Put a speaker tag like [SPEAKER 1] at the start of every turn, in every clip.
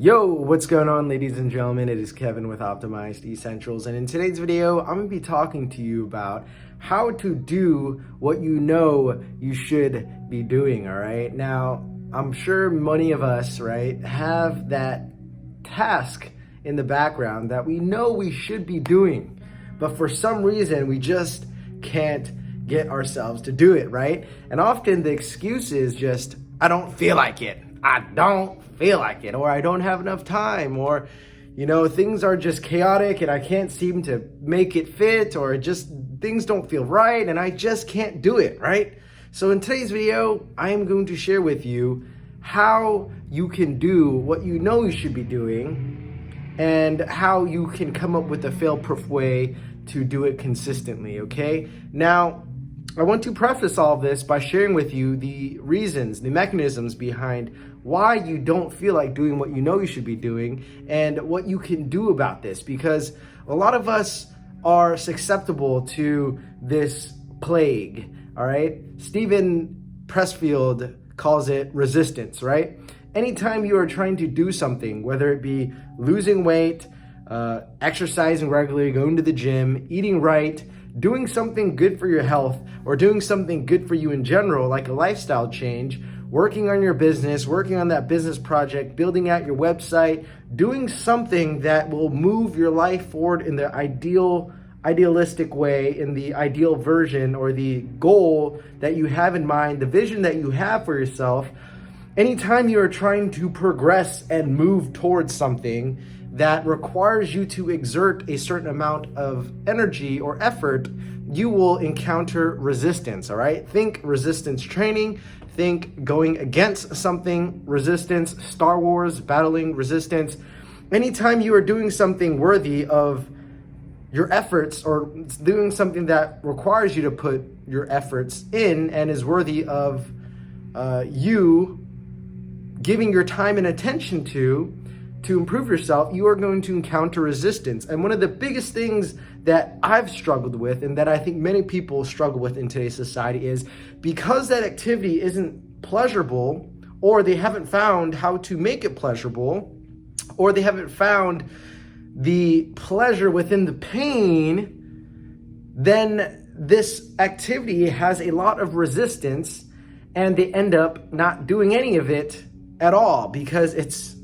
[SPEAKER 1] Yo, what's going on, ladies and gentlemen? It is Kevin with Optimized Essentials, and in today's video, I'm going to be talking to you about how to do what you know you should be doing, all right? Now, I'm sure many of us, right, have that task in the background that we know we should be doing, but for some reason, we just can't get ourselves to do it, right? And often the excuse is just, I don't feel like it. I don't feel like it, or I don't have enough time, or, things are just chaotic and I can't seem to make it fit, or just things don't feel right and I just can't do it, right? So in today's video, I am going to share with you how you can do what you know you should be doing and how you can come up with a fail-proof way to do it consistently, okay? Now, I want to preface all of this by sharing with you the reasons, the mechanisms behind why you don't feel like doing what you know you should be doing and what you can do about this, because a lot of us are susceptible to this plague, all right? Stephen Pressfield calls it resistance, right? Anytime you are trying to do something, whether it be losing weight, exercising regularly, going to the gym, eating right, doing something good for your health, or doing something good for you in general, like a lifestyle change, working on your business, working on that business project, building out your website, doing something that will move your life forward in the idealistic way, in the ideal version, or the goal that you have in mind, the vision that you have for yourself. Anytime you are trying to progress and move towards something that requires you to exert a certain amount of energy or effort, you will encounter resistance, all right? Think resistance training, think going against something, resistance, Star Wars, battling resistance. Anytime you are doing something worthy of your efforts, or doing something that requires you to put your efforts in and is worthy of you giving your time and attention to improve yourself, you are going to encounter resistance. And one of the biggest things that I've struggled with, and that I think many people struggle with in today's society, is because that activity isn't pleasurable, or they haven't found how to make it pleasurable, or they haven't found the pleasure within the pain, then this activity has a lot of resistance and they end up not doing any of it at all, because it's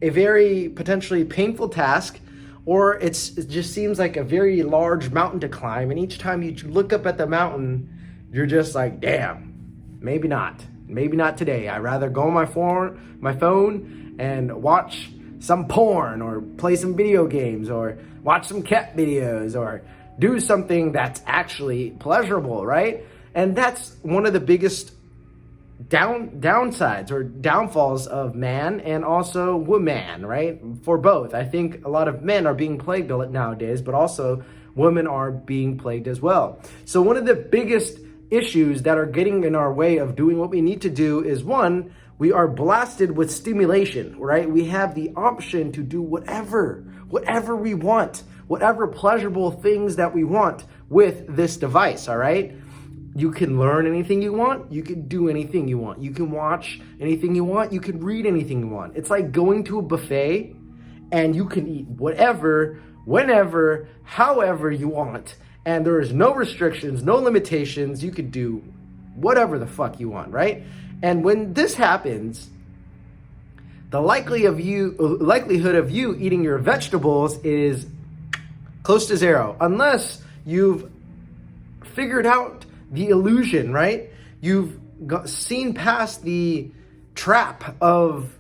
[SPEAKER 1] a very potentially painful task, or it just seems like a very large mountain to climb. And each time you look up at the mountain, you're just like, damn, maybe not today. I'd rather go on my phone and watch some porn, or play some video games, or watch some cat videos, or do something that's actually pleasurable, right? And that's one of the biggest downsides or downfalls of man and also woman, right? For both. I think a lot of men are being plagued nowadays, but also women are being plagued as well. So one of the biggest issues that are getting in our way of doing what we need to do is, one, we are blasted with stimulation, right? We have the option to do whatever we want, whatever pleasurable things that we want with this device, all right? You can learn anything you want. You can do anything you want. You can watch anything you want. You can read anything you want. It's like going to a buffet and you can eat whatever, whenever, however you want. And there is no restrictions, no limitations. You could do whatever the fuck you want, right? And when this happens, the likelihood of you eating your vegetables is close to zero, unless you've figured out the illusion, right? You've seen past the trap of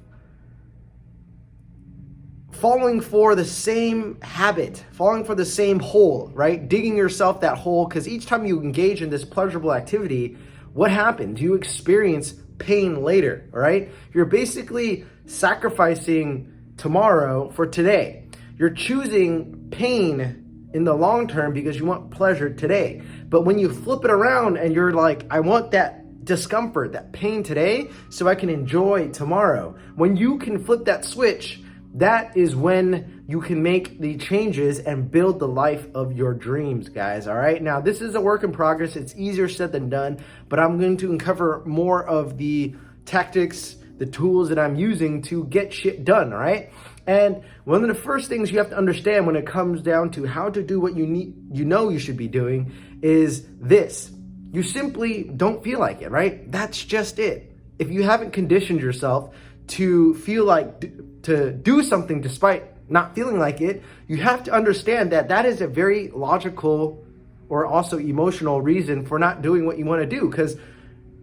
[SPEAKER 1] falling for the same habit, falling for the same hole, right? Digging yourself that hole, because each time you engage in this pleasurable activity, what happens? You experience pain later, all right? You're basically sacrificing tomorrow for today. You're choosing pain in the long term because you want pleasure today. But when you flip it around and you're like, I want that discomfort, that pain today, so I can enjoy tomorrow. When you can flip that switch, that is when you can make the changes and build the life of your dreams, guys, all right? Now, this is a work in progress. It's easier said than done, but I'm going to uncover more of the tactics, the tools that I'm using to get shit done, all right? And one of the first things you have to understand when it comes down to how to do what you should be doing is this. You simply don't feel like it, right? That's just it. If you haven't conditioned yourself to feel like to do something despite not feeling like it, you have to understand that that is a very logical or also emotional reason for not doing what you want to do, because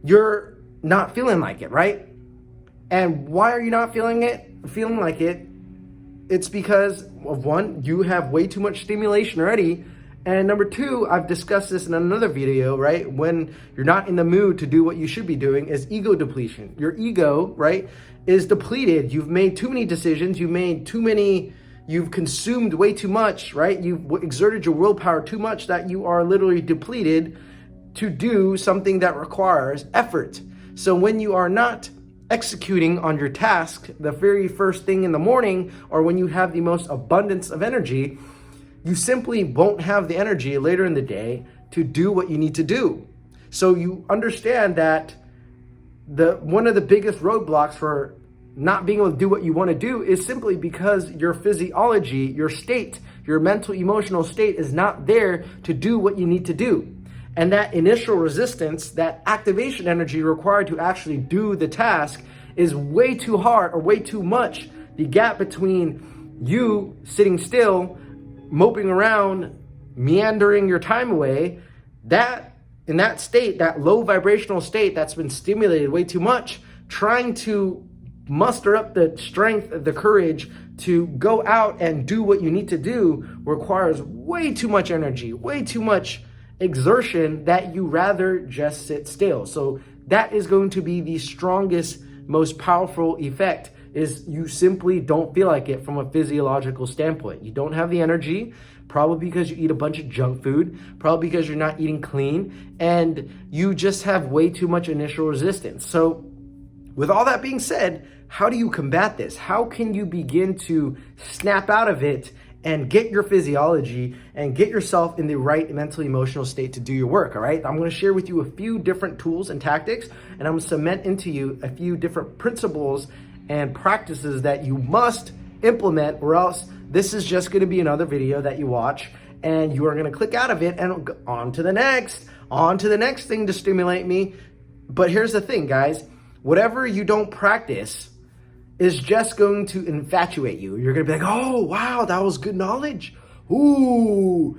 [SPEAKER 1] you're not feeling like it, right? And why are you not feeling like it? It's because of one, you have way too much stimulation already. And number two, I've discussed this in another video, right? When you're not in the mood to do what you should be doing is ego depletion. Your ego, right, is depleted. You've made too many decisions. You've consumed way too much, right? You've exerted your willpower too much that you are literally depleted to do something that requires effort. So when you are not executing on your task the very first thing in the morning, or when you have the most abundance of energy, you simply won't have the energy later in the day to do what you need to do. So you understand that one of the biggest roadblocks for not being able to do what you want to do is simply because your physiology, your state, your mental, emotional state is not there to do what you need to do. And that initial resistance, that activation energy required to actually do the task is way too hard or way too much. The gap between you sitting still, moping around, meandering your time away, that in that state, that low vibrational state that's been stimulated way too much, trying to muster up the strength, the courage to go out and do what you need to do requires way too much energy, way too much exertion that you rather just sit still. So that is going to be the strongest, most powerful effect, is you simply don't feel like it from a physiological standpoint. You don't have the energy, probably because you eat a bunch of junk food, probably because you're not eating clean, and you just have way too much initial resistance. So with all that being said, how do you combat this? How can you begin to snap out of it and get your physiology and get yourself in the right mental, emotional state to do your work, all right? I'm gonna share with you a few different tools and tactics, and I'm gonna cement into you a few different principles and practices that you must implement, or else this is just gonna be another video that you watch and you are gonna click out of it and go on to the next thing to stimulate me. But here's the thing, guys, whatever you don't practice is just going to infatuate you. You're gonna be like, oh, wow, that was good knowledge. Ooh,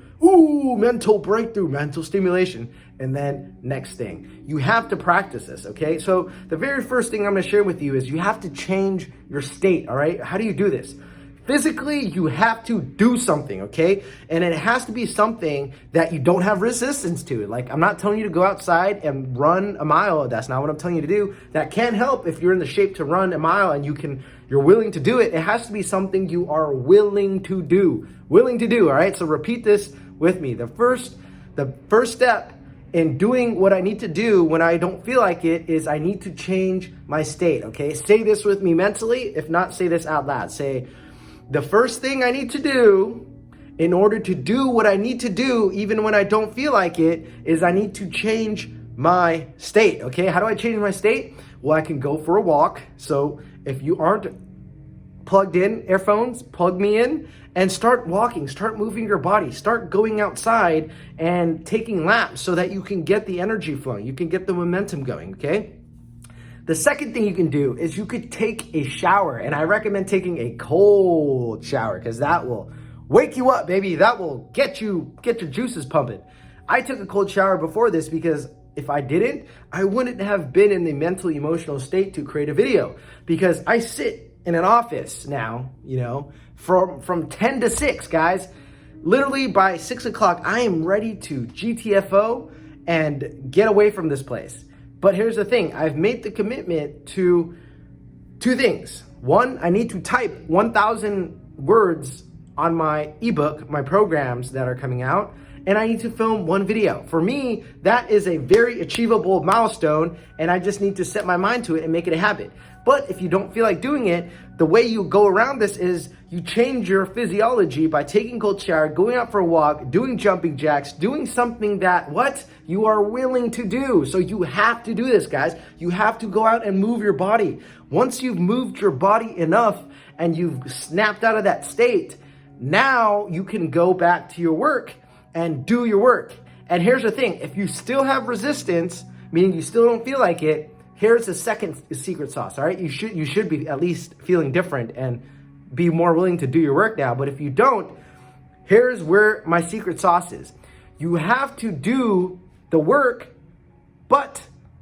[SPEAKER 1] mental breakthrough, mental stimulation. And then next thing, you have to practice this, okay? So the very first thing I'm gonna share with you is you have to change your state, all right? How do you do this? Physically, you have to do something, okay? And it has to be something that you don't have resistance to. Like, I'm not telling you to go outside and run a mile. That's not what I'm telling you to do. That can help if you're in the shape to run a mile and you're willing to do it. It has to be something you are willing to do, all right? So repeat this with me. The first step in doing what I need to do when I don't feel like it is I need to change my state, okay? Say this with me mentally. If not, say this out loud. Say, the first thing I need to do in order to do what I need to do, even when I don't feel like it, is I need to change my state, okay? How do I change my state? Well, I can go for a walk. So if you aren't plugged in, earphones, plug me in and start walking, start moving your body, start going outside and taking laps so that you can get the energy flowing, you can get the momentum going, okay? The second thing you can do is you could take a shower, and I recommend taking a cold shower because that will wake you up, baby. That will get your juices pumping. I took a cold shower before this because if I didn't, I wouldn't have been in the mental, emotional state to create a video, because I sit in an office now, you know, from 10 to 6, guys. Literally by 6 o'clock, I am ready to GTFO and get away from this place. But here's the thing, I've made the commitment to two things. One, I need to type 1,000 words on my ebook, my programs that are coming out. and I need to film 1 video. For me, that is a very achievable milestone, and I just need to set my mind to it and make it a habit. But if you don't feel like doing it, the way you go around this is you change your physiology by taking a cold shower, going out for a walk, doing jumping jacks, doing something that you are willing to do. So you have to do this, guys. You have to go out and move your body. Once you've moved your body enough and you've snapped out of that state, now you can go back to your work and do your work. And here's the thing, if you still have resistance, meaning you still don't feel like it, here's the second secret sauce, all right? You should be at least feeling different and be more willing to do your work now. But if you don't, here's where my secret sauce is. You have to do the work, but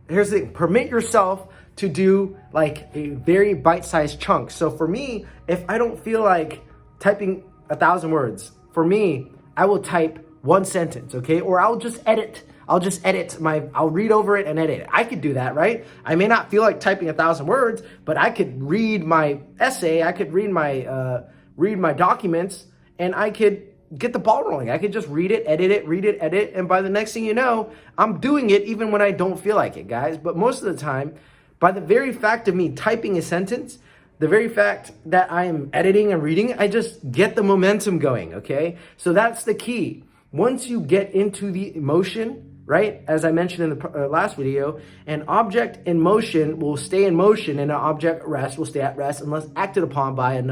[SPEAKER 1] here's the thing, permit yourself to do like a very bite-sized chunk. So for me, if I don't feel like typing 1,000 words, for me, I will type 1 sentence, okay? Or I'll just edit I'll read over it and edit it. I could do that, right? I may not feel like typing 1,000 words, but I could read my essay, I could read my documents, and I could get the ball rolling. I could just read it, edit, and by the next thing you know, I'm doing it even when I don't feel like it, guys. But most of the time, by the very fact of me typing a sentence, the very fact that I am editing and reading, I just get the momentum going, okay? So that's the key. Once you get into the emotion, right? As I mentioned in the last video, an object in motion will stay in motion, and an object at rest will stay at rest unless acted upon by an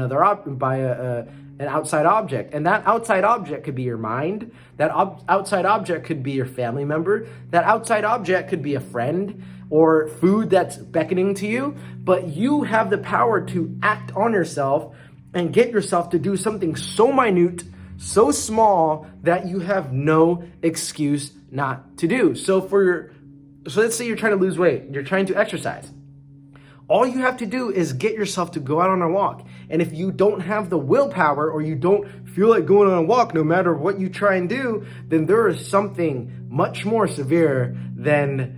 [SPEAKER 1] outside object. And that outside object could be your mind. That outside object could be your family member. That outside object could be a friend or food that's beckoning to you. But you have the power to act on yourself and get yourself to do something so minute, so small, that you have no excuse not to do. So let's say you're trying to lose weight, you're trying to exercise. All you have to do is get yourself to go out on a walk. And if you don't have the willpower, or you don't feel like going on a walk no matter what you try and do, then there is something much more severe than,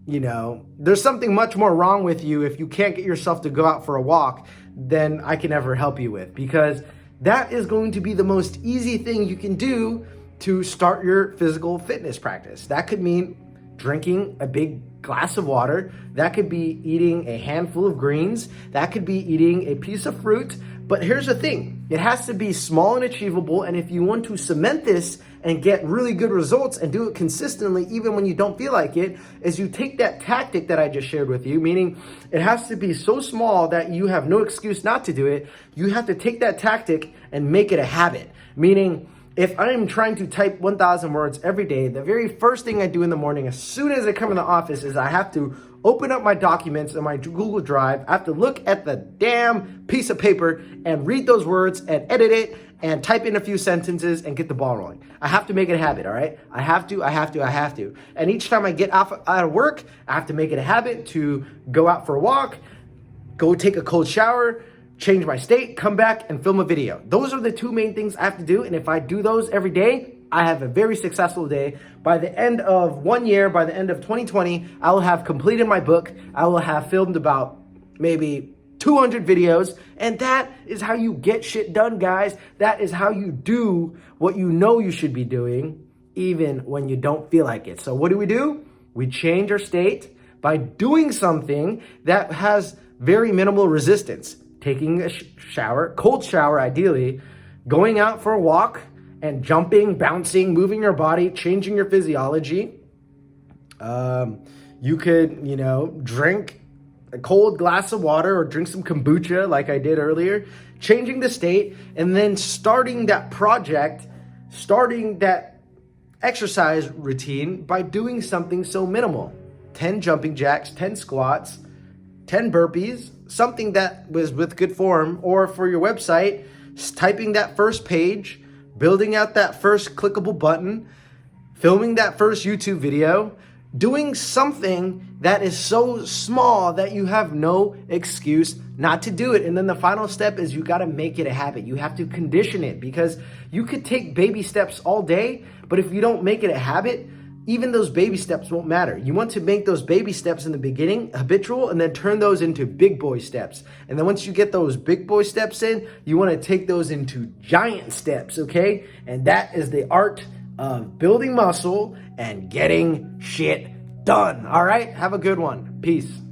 [SPEAKER 1] there's something much more wrong with you if you can't get yourself to go out for a walk than I can ever help you with. Because that is going to be the most easy thing you can do to start your physical fitness practice. That could mean drinking a big glass of water. That could be eating a handful of greens. That could be eating a piece of fruit. But here's the thing, it has to be small and achievable. And if you want to cement this and get really good results and do it consistently, even when you don't feel like it, is you take that tactic that I just shared with you, meaning it has to be so small that you have no excuse not to do it. You have to take that tactic and make it a habit, meaning if I'm trying to type 1,000 words every day, the very first thing I do in the morning, as soon as I come in the office, is I have to open up my documents in my Google Drive. I have to look at the damn piece of paper and read those words and edit it and type in a few sentences and get the ball rolling. I have to make it a habit, all right? I have to. And each time I get out of work, I have to make it a habit to go out for a walk, go take a cold shower, change my state, come back and film a video. Those are the 2 main things I have to do. And if I do those every day, I have a very successful day. By the end of 1 year, by the end of 2020, I will have completed my book. I will have filmed about maybe 200 videos. And that is how you get shit done, guys. That is how you do what you know you should be doing, even when you don't feel like it. So what do? We change our state by doing something that has very minimal resistance. Taking a shower, cold shower ideally, going out for a walk and jumping, bouncing, moving your body, changing your physiology. You could, drink a cold glass of water or drink some kombucha like I did earlier, changing the state, and then starting that project, starting that exercise routine by doing something so minimal. 10 jumping jacks, 10 squats, 10 burpees, something that was with good form, or for your website, typing that first page, building out that first clickable button, filming that first YouTube video, doing something that is so small that you have no excuse not to do it. And then the final step is you got to make it a habit. You have to condition it, because you could take baby steps all day, but if you don't make it a habit, even those baby steps won't matter. You want to make those baby steps in the beginning habitual and then turn those into big boy steps. And then once you get those big boy steps in, you want to take those into giant steps, okay? And that is the art of building muscle and getting shit done. All right? Have a good one. Peace.